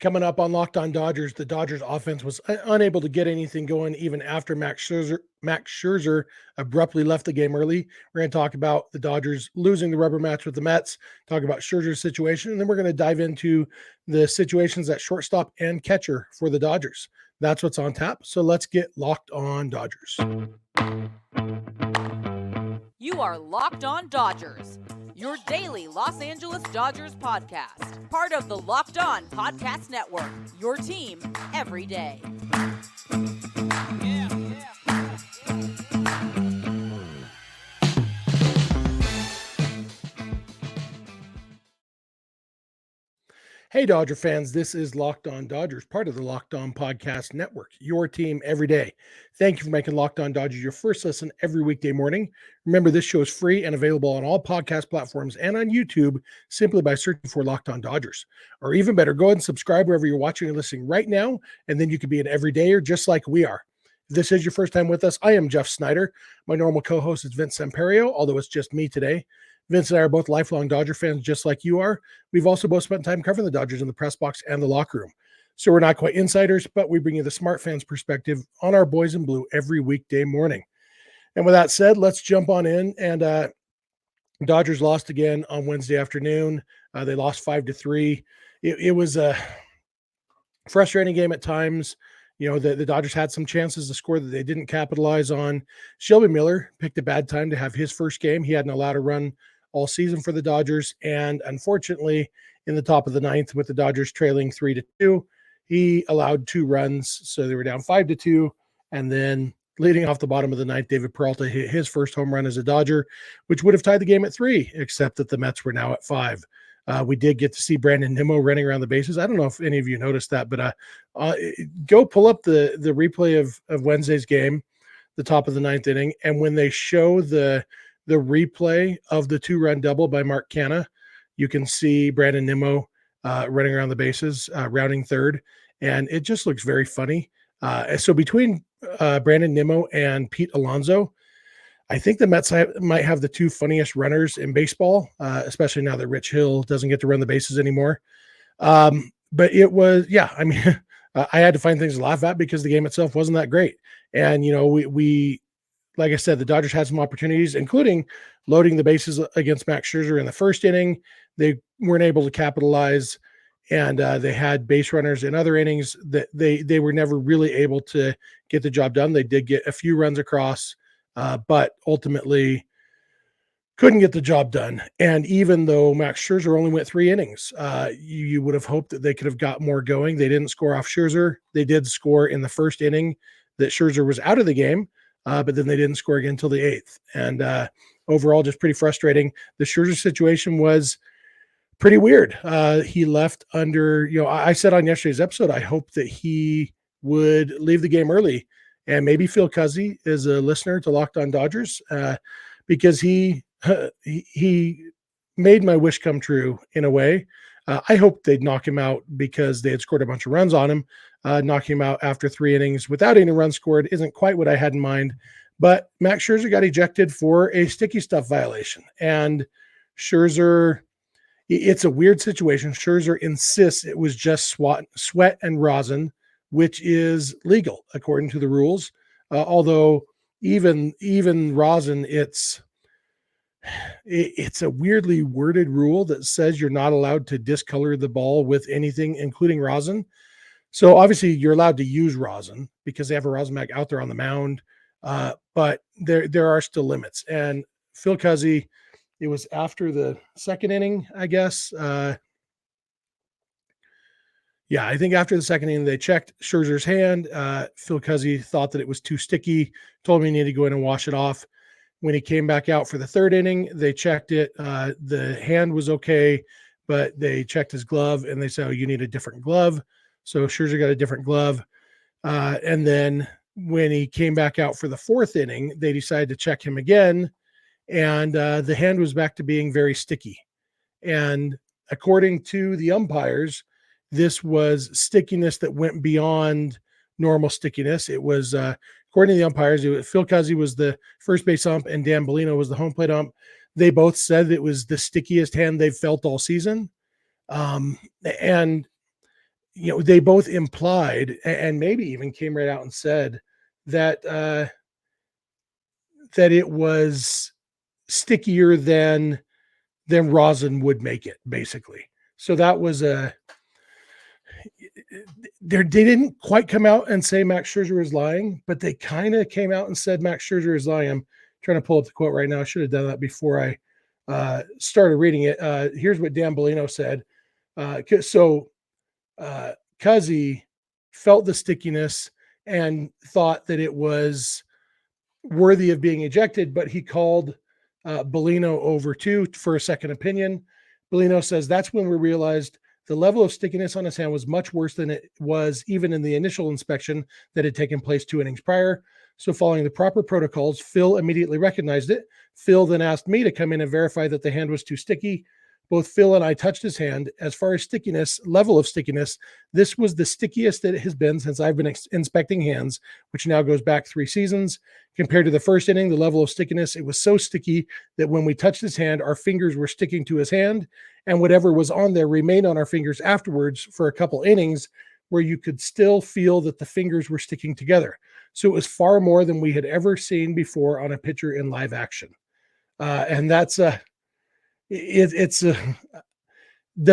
Coming up on Locked On Dodgers, the Dodgers offense was unable to get anything going even after Max Scherzer abruptly left the game early. We're going to talk about the Dodgers losing the rubber match with the Mets, talk about Scherzer's situation, and then we're going to dive into the situations at shortstop and catcher for the Dodgers. That's what's on tap. So let's get Locked On Dodgers. You are Locked On Dodgers, your daily Los Angeles Dodgers podcast. Part of the Locked On Podcast Network, your team every day. Hey, Dodger fans, this is Locked On Dodgers, part of the Locked On Podcast Network, your team every day. Thank you for making Locked On Dodgers your first listen every weekday morning. Remember, this show is free and available on all podcast platforms and on YouTube simply by searching for Locked On Dodgers. Or even better, go ahead and subscribe wherever you're watching and listening right now, and then you can be an everydayer just like we are. If this is your first time with us, I am Jeff Snider. My normal co-host is Vince Samperio, although it's just me today. Vince and I are both lifelong Dodger fans, just like you are. We've also both spent time covering the Dodgers in the press box and the locker room. So we're not quite insiders, but we bring you the smart fans perspective on our boys in blue every weekday morning. And with that said, let's jump on in. And Dodgers lost again on Wednesday afternoon. They lost 5-3. It was a frustrating game at times. You know, the Dodgers had some chances to score that they didn't capitalize on. Shelby Miller picked a bad time to have his first game. He hadn't allowed a run all season for the Dodgers. And unfortunately, in the top of the ninth, with the Dodgers trailing 3-2, he allowed 2 runs. So they were down 5-2. And then leading off the bottom of the ninth, David Peralta hit his first home run as a Dodger, which would have tied the game at 3, except that the Mets were now at 5. We did get to see Brandon Nimmo running around the bases. I don't know if any of you noticed that, but go pull up the replay of Wednesday's game, the top of the ninth inning. And when they show the replay of the 2-run double by Mark Canha, you can see Brandon Nimmo running around the bases, rounding third. And it just looks very funny. So between Brandon Nimmo and Pete Alonso, I think the Mets might have the 2 funniest runners in baseball, especially now that Rich Hill doesn't get to run the bases anymore. But it was, I mean, I had to find things to laugh at because the game itself wasn't that great. And, you know, we like I said, the Dodgers had some opportunities, including loading the bases against Max Scherzer in the first inning. They weren't able to capitalize, and they had base runners in other innings that they were never really able to get the job done. They did get a few runs across, but ultimately couldn't get the job done. And even though Max Scherzer only went 3 innings, you would have hoped that they could have got more going. They didn't score off Scherzer. They did score in the first inning that Scherzer was out of the game, but then they didn't score again until the 8th. And overall, just pretty frustrating. The Scherzer situation was pretty weird. He left under, you know, I said on yesterday's episode, I hope that he would leave the game early. And maybe Phil Cuzzy is a listener to Locked On Dodgers, because he made my wish come true in a way. I hoped they'd knock him out because they had scored a bunch of runs on him. Knocking him out after 3 innings without any runs scored isn't quite what I had in mind. But Max Scherzer got ejected for a sticky stuff violation. And Scherzer, it's a weird situation. Scherzer insists it was just sweat and rosin, which is legal according to the rules. Although even rosin, it's a weirdly worded rule that says you're not allowed to discolor the ball with anything, including rosin. So obviously you're allowed to use rosin because they have a rosin bag out there on the mound. But there are still limits. And Phil Cuzzy, it was after the second inning, I guess. I think after the second inning, they checked Scherzer's hand. Phil Cuzzy thought that it was too sticky, told me he needed to go in and wash it off. When he came back out for the third inning, they checked it. The hand was okay, but they checked his glove and they said, "Oh, you need a different glove." So Scherzer got a different glove. And then when he came back out for the fourth inning, they decided to check him again. And the hand was back to being very sticky. And according to the umpires, this was stickiness that went beyond normal stickiness. It was, according to the umpires, Phil Cuzzy was the first base ump and Dan Bellino was the home plate ump. They both said it was the stickiest hand they've felt all season. And they both implied and maybe even came right out and said that that it was stickier than rosin would make it, basically. So that was they didn't quite come out and say Max Scherzer is lying, but they kind of came out and said Max Scherzer is lying. I'm trying to pull up the quote right now. I should have done that before I started reading it. Here's what Dan Bellino said. Cuzzy felt the stickiness and thought that it was worthy of being ejected, but he called Bellino over too for a second opinion. Bellino says that's when we realized the level of stickiness on his hand was much worse than it was even in the initial inspection that had taken place 2 innings prior. So following the proper protocols, Phil immediately recognized it. Phil then asked me to come in and verify that the hand was too sticky. Both Phil and I touched his hand. As far as stickiness, level of stickiness, this was the stickiest that it has been since I've been inspecting hands, which now goes back 3 seasons. Compared to the first inning, the level of stickiness, it was so sticky that when we touched his hand, our fingers were sticking to his hand, and whatever was on there remained on our fingers afterwards for a couple innings, where you could still feel that the fingers were sticking together. So it was far more than we had ever seen before on a pitcher in live action. And that's the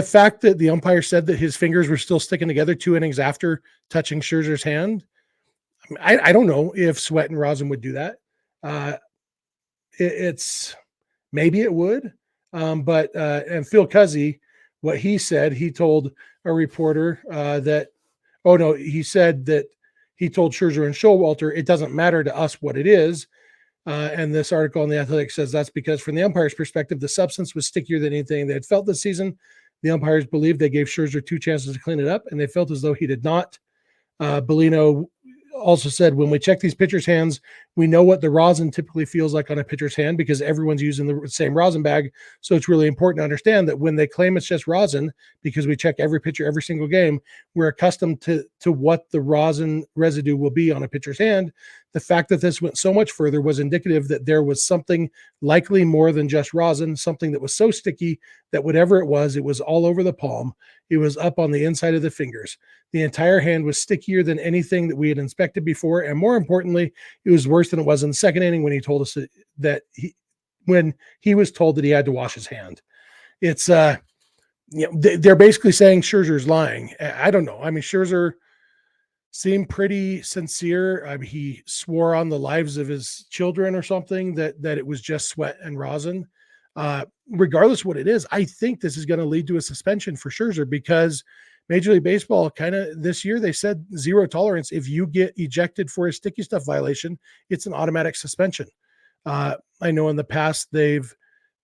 fact that the umpire said that his fingers were still sticking together 2 innings after touching Scherzer's hand. I don't know if sweat and rosin would do that. It's maybe it would. But Phil Cuzzy, what he said, he told a reporter he said that he told Scherzer and Showalter, it doesn't matter to us what it is. And this article in The Athletic says that's because from the umpire's perspective, the substance was stickier than anything they had felt this season. The umpires believed they gave Scherzer 2 chances to clean it up, and they felt as though he did not. Bellino also said, when we check these pitchers' hands, we know what the rosin typically feels like on a pitcher's hand because everyone's using the same rosin bag. So it's really important to understand that when they claim it's just rosin, because we check every pitcher every single game, we're accustomed to what the rosin residue will be on a pitcher's hand. The fact that this went so much further was indicative that there was something likely more than just rosin, something that was so sticky that whatever it was all over the palm. It was up on the inside of the fingers. The entire hand was stickier than anything that we had inspected before. And more importantly, it was worse than it was in the second inning when he told us when he was told that he had to wash his hand. It's, they're basically saying Scherzer's lying. I don't know. I mean, Scherzer seemed pretty sincere. I mean, he swore on the lives of his children or something that it was just sweat and rosin. Regardless of what it is, I think this is going to lead to a suspension for Scherzer because Major League Baseball kind of this year, they said 0 tolerance. If you get ejected for a sticky stuff violation, it's an automatic suspension. I know in the past they've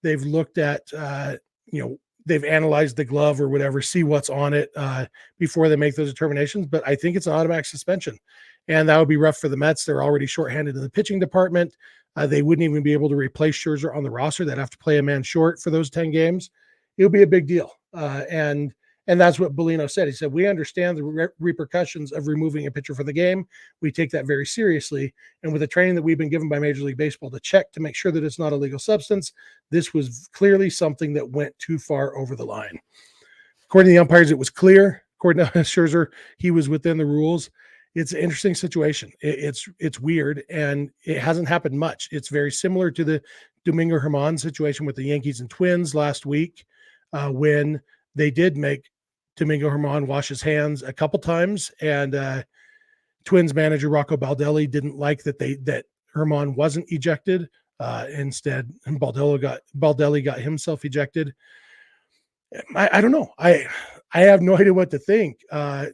looked at, they've analyzed the glove or whatever, see what's on it before they make those determinations. But I think it's an automatic suspension. And that would be rough for the Mets. They're already shorthanded in the pitching department. They wouldn't even be able to replace Scherzer on the roster. They'd have to play a man short for those 10 games. It would be a big deal. And that's what Bellino said. He said, we understand the repercussions of removing a pitcher from the game. We take that very seriously. And with the training that we've been given by Major League Baseball to check to make sure that it's not a legal substance, this was clearly something that went too far over the line. According to the umpires, it was clear. According to Scherzer, he was within the rules. It's an interesting situation. It's weird, and it hasn't happened much. It's very similar to the Domingo Germán situation with the Yankees and Twins last week when they did make Domingo Germán wash his hands a couple times, and Twins manager Rocco Baldelli didn't like that Germán wasn't ejected. Instead, Baldelli got himself ejected. I don't know. I have no idea what to think. I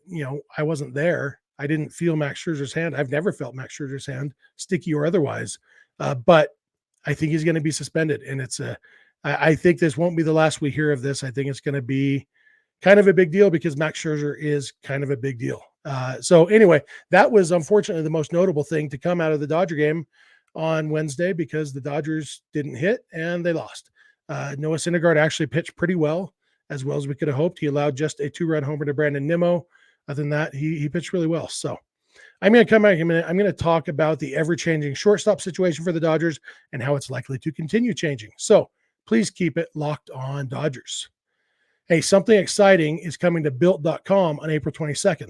wasn't there. I didn't feel Max Scherzer's hand. I've never felt Max Scherzer's hand, sticky or otherwise. But I think he's going to be suspended, and I think this won't be the last we hear of this. I think it's going to be kind of a big deal because Max Scherzer is kind of a big deal. So anyway, that was unfortunately the most notable thing to come out of the Dodger game on Wednesday because the Dodgers didn't hit and they lost. Noah Syndergaard actually pitched pretty well as we could have hoped. He allowed just a 2-run homer to Brandon Nimmo. Other than that, he pitched really well. So I'm going to come back in a minute. I'm going to talk about the ever-changing shortstop situation for the Dodgers and how it's likely to continue changing. So please keep it locked on Dodgers. Hey, something exciting is coming to built.com on April 22nd.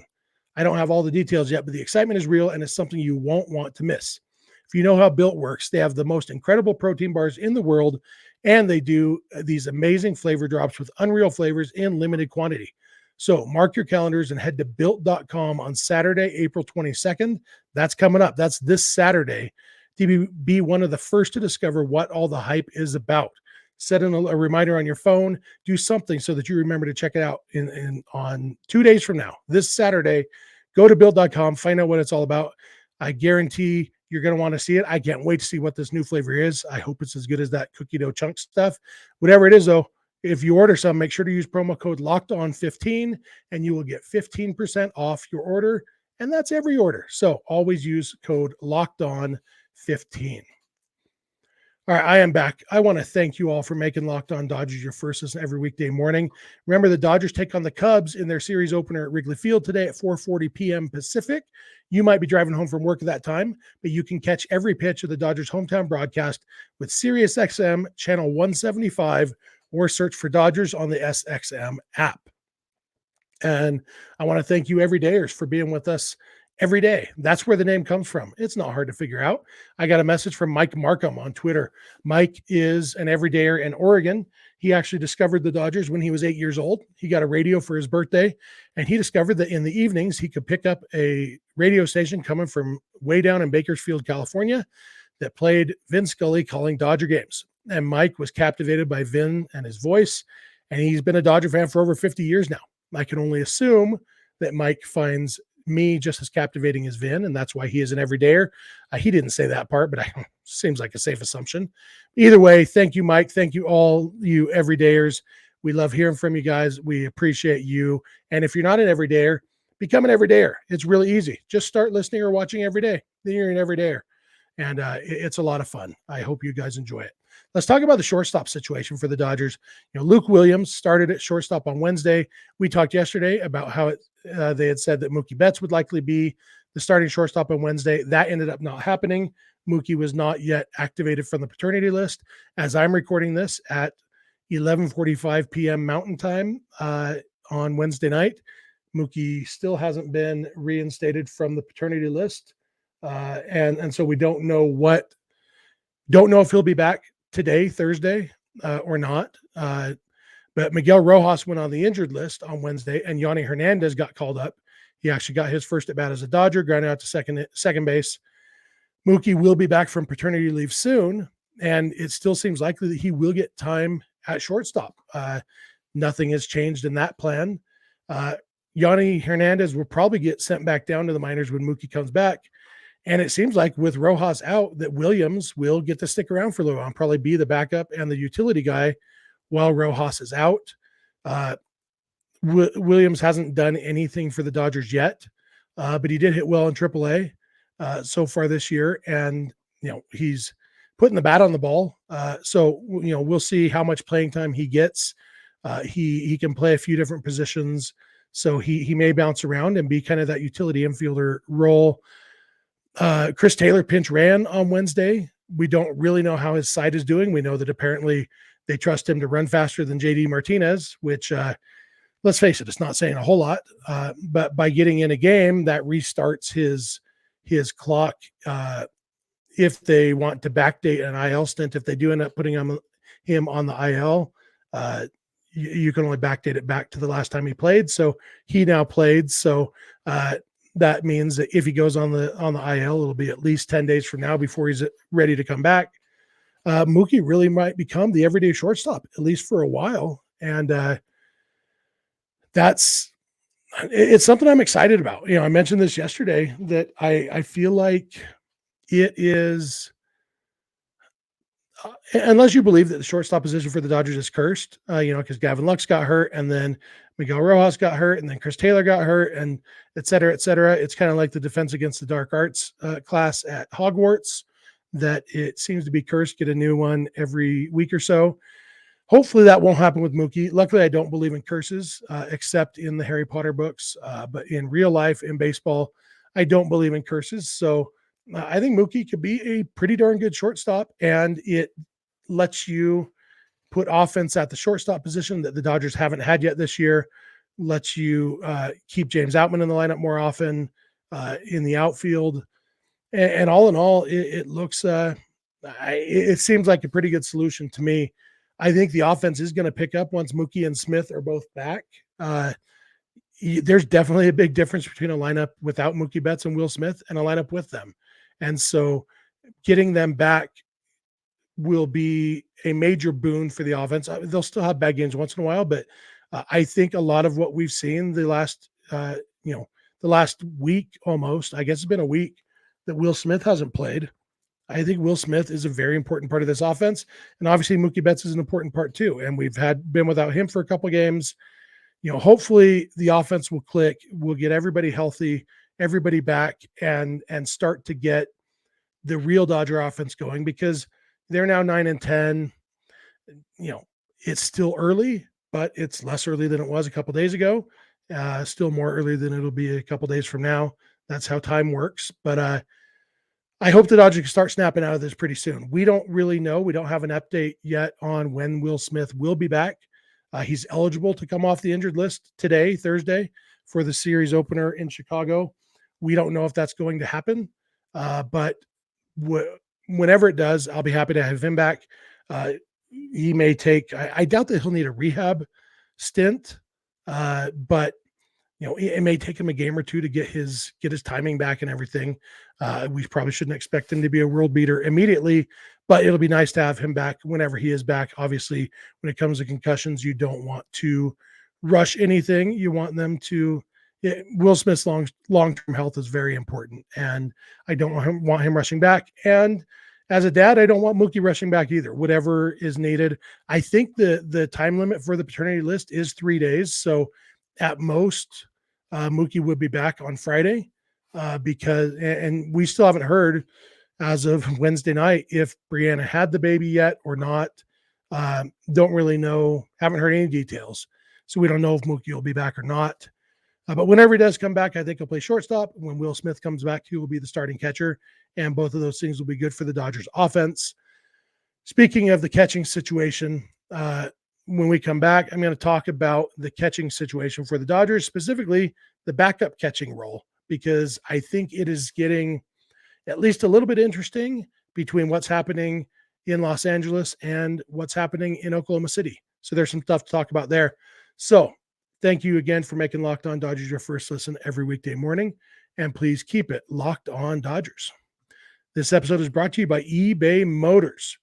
I don't have all the details yet, but the excitement is real and it's something you won't want to miss. If you know how Built works, they have the most incredible protein bars in the world, and they do these amazing flavor drops with unreal flavors in limited quantity. So mark your calendars and head to built.com on Saturday, April 22nd. That's coming up. That's this Saturday to be one of the first to discover what all the hype is about. Set in a reminder on your phone, do something so that you remember to check it out on 2 days from now, this Saturday. Go to build.com, find out what it's all about. I guarantee you're going to want to see it. I can't wait to see what this new flavor is. I hope it's as good as that cookie dough chunk stuff. Whatever it is, though, if you order some, make sure to use promo code LOCKEDON15 and you will get 15% off your order. And that's every order. So always use code LOCKEDON15. All right, I am back. I want to thank you all for making Locked On Dodgers your first listen every weekday morning. Remember, the Dodgers take on the Cubs in their series opener at Wrigley Field today at 4:40 p.m. Pacific. You might be driving home from work at that time, but you can catch every pitch of the Dodgers hometown broadcast with SiriusXM channel 175 or search for Dodgers on the SXM app. And I want to thank you everydayers for being with us every day. That's where the name comes from. It's not hard to figure out. I got a message from Mike Markham on Twitter. Mike is an everydayer in Oregon. He actually discovered the Dodgers when he was 8 years old. He got a radio for his birthday, and he discovered that in the evenings, he could pick up a radio station coming from way down in Bakersfield, California, that played Vin Scully calling Dodger games. And Mike was captivated by Vin and his voice, and he's been a Dodger fan for over 50 years now. I can only assume that Mike finds me just as captivating as Vin, and that's why he is an everydayer. He didn't say that part, but seems like a safe assumption. Either way, thank you, Mike. Thank you, all you everydayers. We love hearing from you guys. We appreciate you. And if you're not an everydayer, become an everydayer. It's really easy. Just start listening or watching every day. Then you're an everydayer. And it's a lot of fun. I hope you guys enjoy it. Let's talk about the shortstop situation for the Dodgers. Luke Williams started at shortstop on Wednesday. We talked yesterday about how they had said that Mookie Betts would likely be the starting shortstop on Wednesday. That ended up not happening. Mookie was not yet activated from the paternity list. As I'm recording this at 11:45 p.m. Mountain Time on Wednesday night, Mookie still hasn't been reinstated from the paternity list. And so we don't know if he'll be back today, Thursday, or not. But Miguel Rojas went on the injured list on Wednesday, and Yonny Hernandez got called up. He actually got his first at bat as a Dodger, grounded out to second base. Mookie will be back from paternity leave soon, and it still seems likely that he will get time at shortstop. Nothing has changed in that plan. Yonny Hernandez will probably get sent back down to the minors when Mookie comes back. And it seems like with Rojas out, that Williams will get to stick around for a little while and probably be the backup and the utility guy while Rojas is out. Williams hasn't done anything for the Dodgers yet, but he did hit well in AAA so far this year. And, he's putting the bat on the ball. So we'll see how much playing time he gets. He can play a few different positions. So he may bounce around and be kind of that utility infielder role. Chris Taylor pinch ran on Wednesday. We don't really know how his side is doing. We know that apparently they trust him to run faster than JD Martinez, which let's face it, it's not saying a whole lot. But by getting in a game, that restarts his clock. If they want to backdate an IL stint, if they do end up putting him on the IL, you can only backdate it back to the last time he played. So he now played. So that means that if he goes on the IL, it'll be at least 10 days from now before he's ready to come back. Mookie really might become the everyday shortstop, at least for a while. And it's something I'm excited about. I mentioned this yesterday that I feel like it is, unless you believe that the shortstop position for the Dodgers is cursed, because Gavin Lux got hurt and then Miguel Rojas got hurt and then Chris Taylor got hurt and et cetera, et cetera. It's kind of like the Defense Against the Dark Arts class at Hogwarts, that it seems to be cursed, get a new one every week or so. Hopefully that won't happen with Mookie. Luckily, I don't believe in curses, except in the Harry Potter books. But in real life, in baseball, I don't believe in curses. So I think Mookie could be a pretty darn good shortstop, and it lets you put offense at the shortstop position that the Dodgers haven't had yet this year, lets you keep James Outman in the lineup more often in the outfield. And all in all, it looks, it seems like a pretty good solution to me. I think the offense is going to pick up once Mookie and Smith are both back. There's definitely a big difference between a lineup without Mookie Betts and Will Smith and a lineup with them. And so getting them back will be a major boon for the offense. They'll still have bad games once in a while, but I think a lot of what we've seen the last, the last week almost, I guess it's been a week that Will Smith hasn't played. I think Will Smith is a very important part of this offense. And obviously Mookie Betts is an important part too. And we've been without him for a couple of games. Hopefully the offense will click. We'll get everybody healthy, everybody back, and start to get the real Dodger offense going, because they're now 9-10. It's still early, but it's less early than it was a couple of days ago. Still more early than it'll be a couple of days from now. That's how time works. But I hope the Dodgers can start snapping out of this pretty soon. We don't really know. We don't have an update yet on when Will Smith will be back. He's eligible to come off the injured list today, Thursday, for the series opener in Chicago. We don't know if that's going to happen, but whenever it does, I'll be happy to have him back. He may take, I doubt that he'll need a rehab stint, but it may take him a game or two to get his timing back and everything. We probably shouldn't expect him to be a world beater immediately, but it'll be nice to have him back whenever he is back. Obviously, when it comes to concussions, you don't want to rush anything. You want them to. Will Smith's long-term health is very important, and I don't want him rushing back. And as a dad, I don't want Mookie rushing back either. Whatever is needed. I think the time limit for the paternity list is 3 days. So at most, Mookie would be back on Friday because we still haven't heard as of Wednesday night if Brianna had the baby yet or not. Don't really know. Haven't heard any details. So we don't know if Mookie will be back or not. But whenever he does come back, I think he'll play shortstop. When Will Smith comes back, he will be the starting catcher. And both of those things will be good for the Dodgers offense. Speaking of the catching situation, when we come back, I'm going to talk about the catching situation for the Dodgers, specifically the backup catching role, because I think it is getting at least a little bit interesting between what's happening in Los Angeles and what's happening in Oklahoma City. So there's some stuff to talk about there. So thank you again for making Locked On Dodgers your first listen every weekday morning, and please keep it Locked On Dodgers. This episode is brought to you by eBay Motors.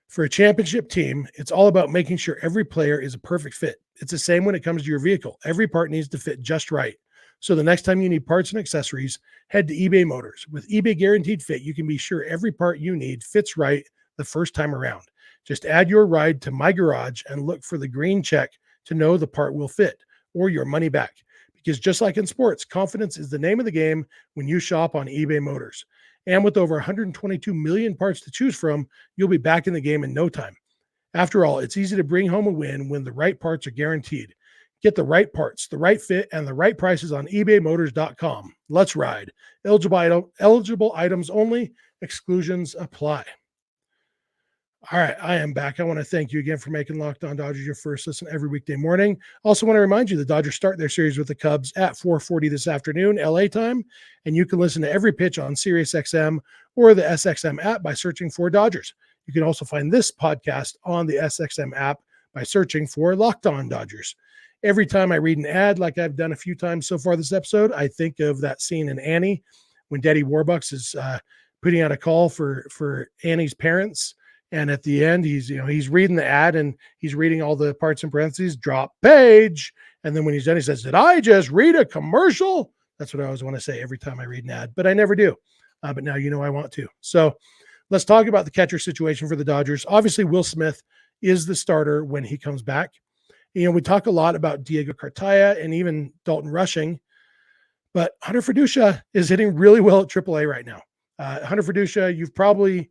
For a championship team, it's all about making sure every player is a perfect fit. It's the same when it comes to your vehicle. Every part needs to fit just right. So the next time you need parts and accessories, head to eBay Motors. With eBay Guaranteed Fit, you can be sure every part you need fits right the first time around. Just add your ride to My Garage and look for the green check to know the part will fit or your money back. Because just like in sports, confidence is the name of the game when you shop on eBay Motors. And with over 122 million parts to choose from, you'll be back in the game in no time. After all, it's easy to bring home a win when the right parts are guaranteed. Get the right parts, the right fit, and the right prices on ebaymotors.com. Let's ride. Eligible items only. Exclusions apply. All right, I am back. I want to thank you again for making Locked On Dodgers your first listen every weekday morning. Also want to remind you the Dodgers start their series with the Cubs at 4:40 this afternoon, LA time, and you can listen to every pitch on SiriusXM or the SXM app by searching for Dodgers. You can also find this podcast on the SXM app by searching for Locked On Dodgers. Every time I read an ad, like I've done a few times so far this episode, I think of that scene in Annie when Daddy Warbucks is putting out a call for Annie's parents. And at the end, he's reading the ad and he's reading all the parts in parentheses, drop page. And then when he's done, he says, "Did I just read a commercial?" That's what I always want to say every time I read an ad, but I never do. But now I want to. So let's talk about the catcher situation for the Dodgers. Obviously, Will Smith is the starter when he comes back. We talk a lot about Diego Cartaya and even Dalton Rushing, but Hunter Feduccia is hitting really well at AAA right now. Hunter Feduccia, you probably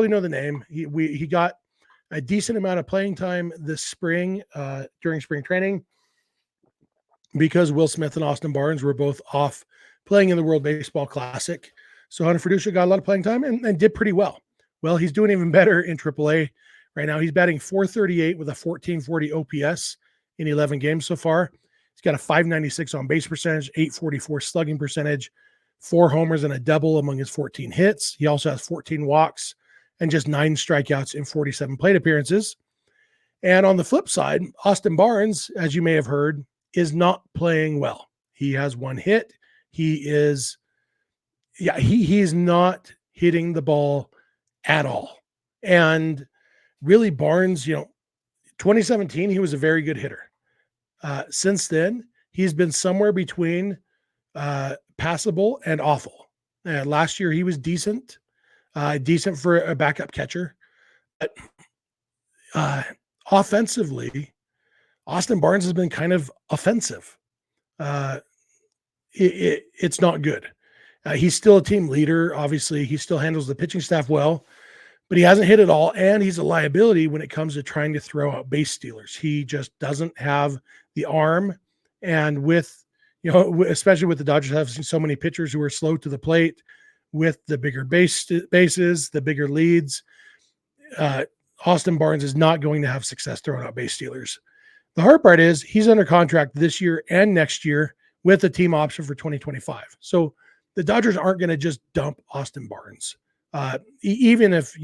know the name. He got a decent amount of playing time this spring during spring training because Will Smith and Austin Barnes were both off playing in the World Baseball Classic. So Hunter Feduccia got a lot of playing time and did pretty well. Well, he's doing even better in AAA right now. He's batting .438 with a 1440 OPS in 11 games so far. He's got a .596 on base percentage, .844 slugging percentage, 4 homers and a double among his 14 hits. He also has 14 walks and just 9 strikeouts in 47 plate appearances. And on the flip side, Austin Barnes, as you may have heard, is not playing well. He has 1 hit. He's not hitting the ball at all. And really, Barnes, 2017, he was a very good hitter. Since then, he's been somewhere between passable and awful. Last year, he was decent for a backup catcher. But offensively, Austin Barnes has been kind of offensive. It's not good. He's still a team leader. Obviously, he still handles the pitching staff well, but he hasn't hit it all, and he's a liability when it comes to trying to throw out base stealers. He just doesn't have the arm, and with, especially with the Dodgers having so many pitchers who are slow to the plate, with the bigger bases, the bigger leads, Austin Barnes is not going to have success throwing out base stealers. The hard part is he's under contract this year and next year with a team option for 2025. So the Dodgers aren't going to just dump Austin Barnes. Even if,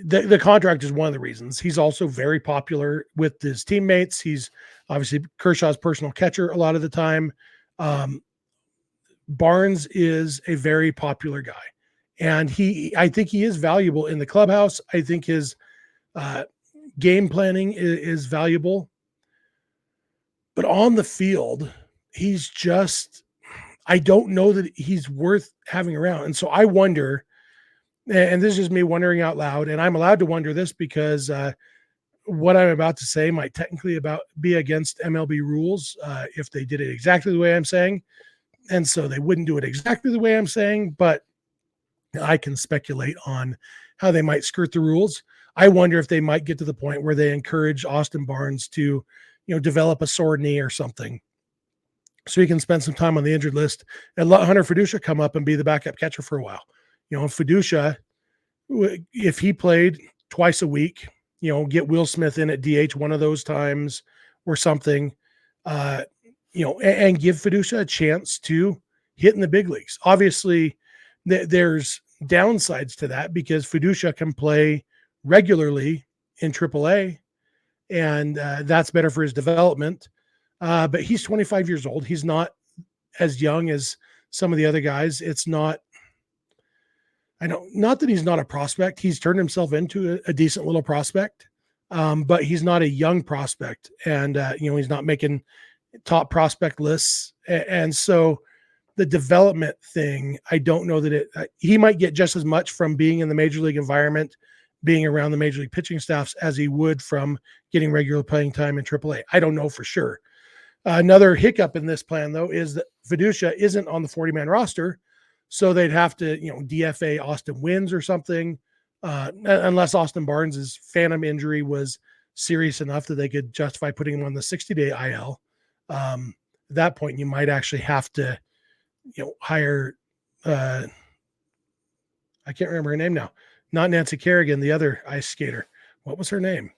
the contract is one of the reasons. He's also very popular with his teammates. He's obviously Kershaw's personal catcher a lot of the time. Barnes is a very popular guy, and I think he is valuable in the clubhouse. I think his game planning is valuable, but on the field, he's just, I don't know that he's worth having around. And so I wonder, and this is just me wondering out loud, and I'm allowed to wonder this because what I'm about to say might technically be against MLB rules if they did it exactly the way I'm saying. And so they wouldn't do it exactly the way I'm saying, but I can speculate on how they might skirt the rules. I wonder if they might get to the point where they encourage Austin Barnes to, develop a sore knee or something, so he can spend some time on the injured list and let Hunter Feduccia come up and be the backup catcher for a while. Feduccia, if he played twice a week, get Will Smith in at DH one of those times or something, and give Feduccia a chance to hit in the big leagues. Obviously, there's downsides to that because Feduccia can play regularly in AAA, and that's better for his development. But he's 25 years old. He's not as young as some of the other guys. It's not, not that he's not a prospect. He's turned himself into a decent little prospect, but he's not a young prospect. And, he's not making top prospect lists. And so the development thing, I don't know that he might get just as much from being in the major league environment, being around the major league pitching staffs as he would from getting regular playing time in AAA. I don't know for sure. Another hiccup in this plan, though, is that Feduccia isn't on the 40-man roster, so they'd have to, DFA Austin Wynns or something, unless Austin Barnes' phantom injury was serious enough that they could justify putting him on the 60-day IL. At that point, you might actually have to, hire, I can't remember her name now, not Nancy Kerrigan, the other ice skater. What was her name?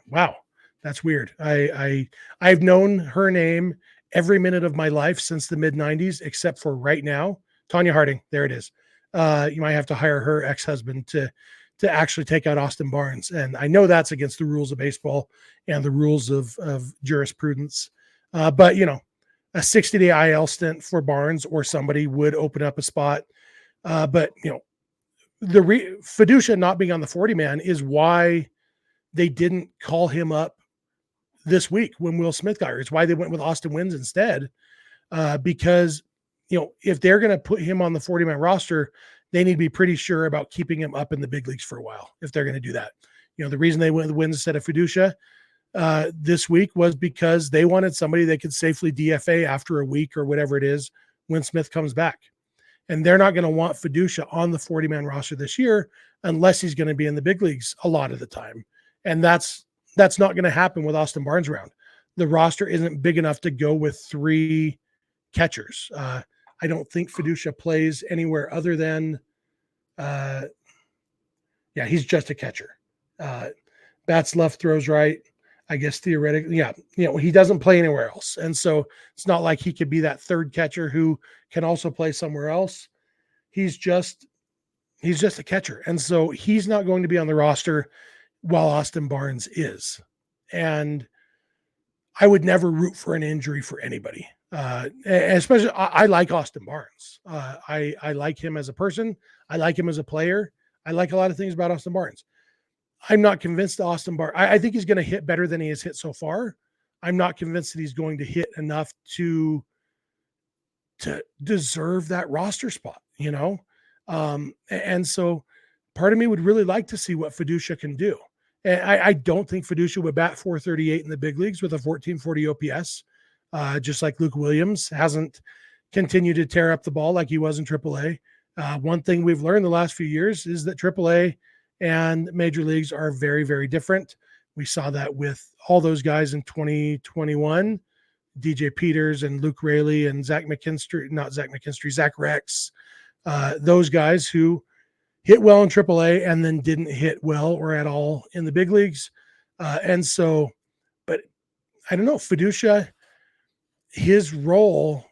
Wow. That's weird. I've known her name every minute of my life since the mid-90s, except for right now. Tanya Harding. There it is. You might have to hire her ex-husband to actually take out Austin Barnes. And I know that's against the rules of baseball and the rules of jurisprudence. But, a 60-day IL stint for Barnes or somebody would open up a spot. But, Feduccia not being on the 40-man is why they didn't call him up this week when Will Smith got here. It's why they went with Austin Wynns instead, because, if they're going to put him on the 40-man roster, they need to be pretty sure about keeping him up in the big leagues for a while if they're going to do that. The reason they went with Wynns instead of Feduccia this week was because they wanted somebody they could safely DFA after a week or whatever it is when Smith comes back. And they're not going to want Feduccia on the 40-man roster this year unless he's going to be in the big leagues a lot of the time. And that's not going to happen with Austin Barnes around. The roster isn't big enough to go with 3 catchers. I don't think Feduccia plays anywhere other than, he's just a catcher. Bats left, throws right. I guess theoretically, yeah, he doesn't play anywhere else. And so it's not like he could be that third catcher who can also play somewhere else. He's just a catcher. And so he's not going to be on the roster while Austin Barnes is. And I would never root for an injury for anybody. Especially, I like Austin Barnes. I like him as a person. I like him as a player. I like a lot of things about Austin Barnes. I'm not convinced that Austin Barnes, I think he's going to hit better than he has hit so far. I'm not convinced that he's going to hit enough to deserve that roster spot, and so part of me would really like to see what Feduccia can do. And I don't think Feduccia would bat 438 in the big leagues with a 1440 OPS, just like Luke Williams hasn't continued to tear up the ball like he was in AAA. One thing we've learned the last few years is that AAA and major leagues are very, very different. We saw that with all those guys in 2021, DJ Peters and Luke Raley and Zach Rex, those guys who hit well in AAA and then didn't hit well or at all in the big leagues. And so, but I don't know, Feduccia, his role,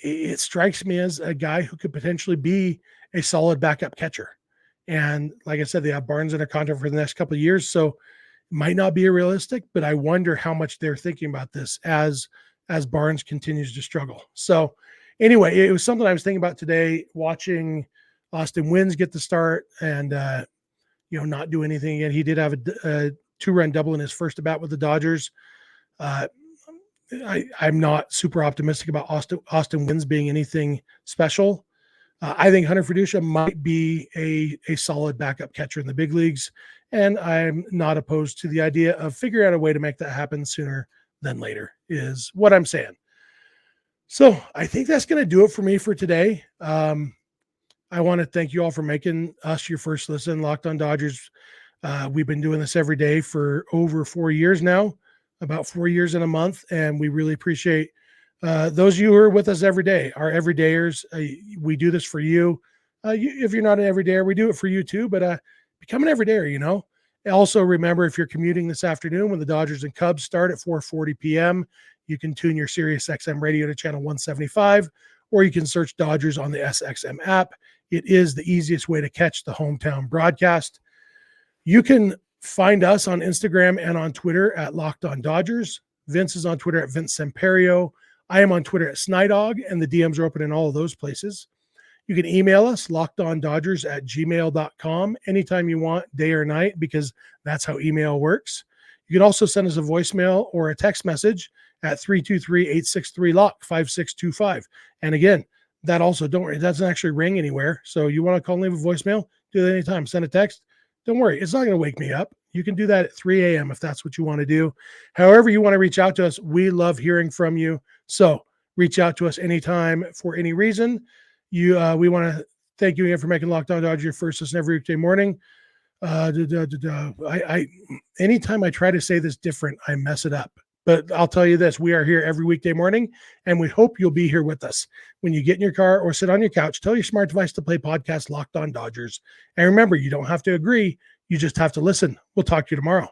it strikes me as a guy who could potentially be a solid backup catcher. And like I said, they have Barnes under contract for the next couple of years. So it might not be realistic, but I wonder how much they're thinking about this as Barnes continues to struggle. So anyway, it was something I was thinking about today, watching Austin Wynns get the start and, not do anything again. He did have a 2-run double in his first at bat with the Dodgers. I'm not super optimistic about Austin Wynns being anything special. I think Hunter Feduccia might be a solid backup catcher in the big leagues, and I'm not opposed to the idea of figuring out a way to make that happen sooner than later is what I'm saying. So I think that's going to do it for me for today. I want to thank you all for making us your first listen, Locked on Dodgers. We've been doing this every day for over 4 years now, about 4 years and a month, and we really appreciate those of you who are with us every day, our everydayers. We do this for you. If you're not an everydayer, we do it for you too, but become an everydayer, Also, remember, if you're commuting this afternoon when the Dodgers and Cubs start at 4:40 p.m., you can tune your Sirius XM radio to channel 175, or you can search Dodgers on the SXM app. It is the easiest way to catch the hometown broadcast. You can find us on Instagram and on Twitter at Locked on Dodgers. Vince is on Twitter at Vince Samperio. I am on Twitter at Snider, and the DMs are open in all of those places. You can email us, lockedondodgers@gmail.com, anytime you want, day or night, because that's how email works. You can also send us a voicemail or a text message at 323-863-LOCK, 5625. And again, that also, don't worry, it doesn't actually ring anywhere. So you want to call and leave a voicemail, do that anytime. Send a text. Don't worry, it's not going to wake me up. You can do that at 3 a.m. if that's what you want to do. However you want to reach out to us, we love hearing from you. So reach out to us anytime for any reason. We want to thank you again for making Locked on Dodgers your first listen every weekday morning. Anytime I try to say this different, I mess it up. But I'll tell you this, we are here every weekday morning, and we hope you'll be here with us. When you get in your car or sit on your couch, tell your smart device to play podcast Locked on Dodgers. And remember, you don't have to agree. You just have to listen. We'll talk to you tomorrow.